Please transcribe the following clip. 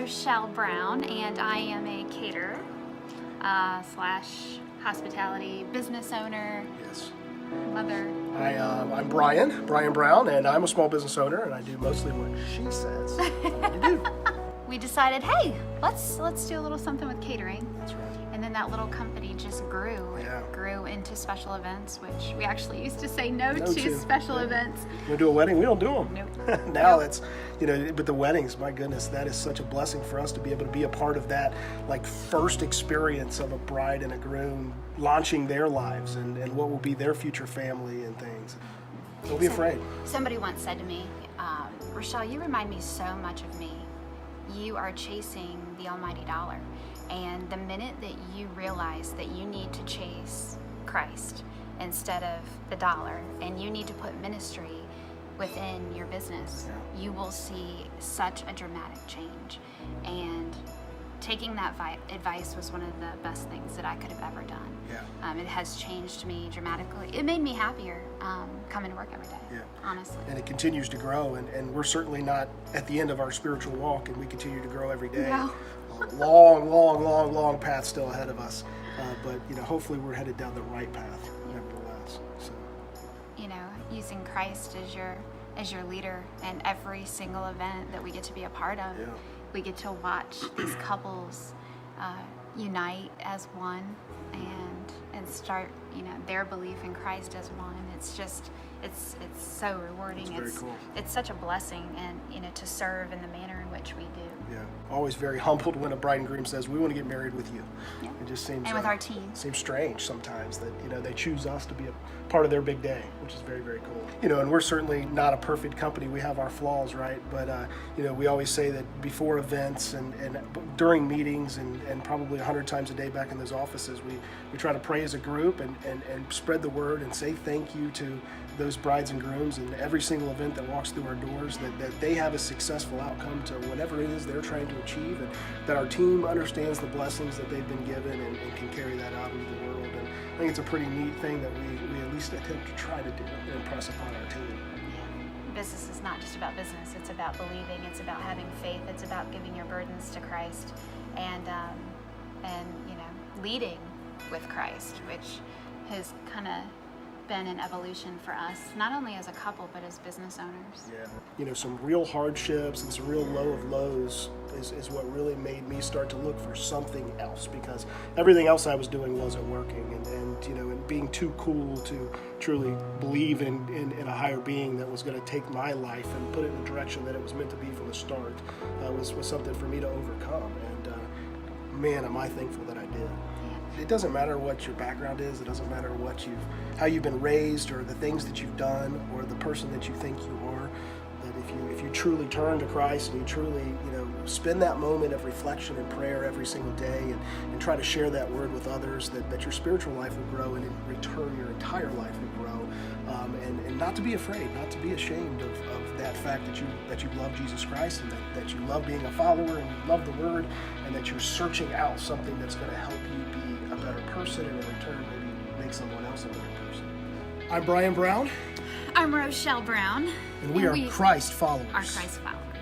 Rochelle Brown, and I am a caterer slash hospitality business owner. Yes. Mother. I'm Brian Brown, and I'm a small business owner, and I do mostly what she says to do. We decided, hey, let's do a little something with catering. That's right. And then that little company just grew. Yeah. It grew into special events, which we actually used to say no No to to. special Yeah. events. You want to do a wedding? We don't do them. Nope. Now Nope. it's, but the weddings, my goodness, that is such a blessing for us to be able to be a part of that, like, first experience of a bride and a groom launching their lives and what will be their future family and things. Don't be afraid. Somebody once said to me, Rochelle, you remind me so much of me. You are chasing the almighty dollar. And the minute that you realize that you need to chase Christ instead of the dollar, and you need to put ministry within your business, you will see such a dramatic change. And taking that advice was one of the best things that I could have ever done. Yeah. It has changed me dramatically. It made me happier coming to work every day, Yeah. honestly. And it continues to grow, and we're certainly not at the end of our spiritual walk, and we continue to grow every day. No. A long path still ahead of us, but hopefully we're headed down the right path, nevertheless. So, Using Christ as your leader in every single event that we get to be a part of. yeah. We get to watch these couples unite as one and start their belief in Christ as one. It's just it's so rewarding. It's very cool. It's such a blessing, and to serve in the manner in which we do. Yeah, always very humbled when a bride and groom says, "We want to get married with you." Yeah. It just seems And with our team. Seems strange sometimes that they choose us to be a part of their big day, which is very, very cool. And we're certainly not a perfect company. We have our flaws, right? But we always say that before events and during meetings and probably 100 times a day back in those offices, we try to pray as a group and spread the word and say thank you to those brides and grooms and every single event that walks through our doors, that they have a successful outcome to whatever it is they're trying to achieve, and that our team understands the blessings that they've been given and can carry that out into the world. And I think it's a pretty neat thing that we at least attempt to try to do and impress upon our team. Business is not just about business. It's about believing. It's about having faith. It's about giving your burdens to Christ and leading with Christ, which has kind of been an evolution for us, not only as a couple, but as business owners. Yeah. Some real hardships and some real low of lows is what really made me start to look for something else, because everything else I was doing wasn't working, and being too cool to truly believe in a higher being that was going to take my life and put it in the direction that it was meant to be from the start was something for me to overcome. And man, am I thankful that I did. It doesn't matter what your background is. It doesn't matter how you've been raised, or the things that you've done, or the person that you think you are. That if you truly turn to Christ and you truly spend that moment of reflection and prayer every single day and try to share that word with others, that your spiritual life will grow, and in return your entire life will grow. And not to be afraid, not to be ashamed of that fact that you love Jesus Christ, and that you love being a follower, and you love the word, and that you're searching out something that's going to help you be a better person, and in return maybe make someone else a better person. I'm Brian Brown. I'm Rochelle Brown. And we are Christ followers. Are Christ followers.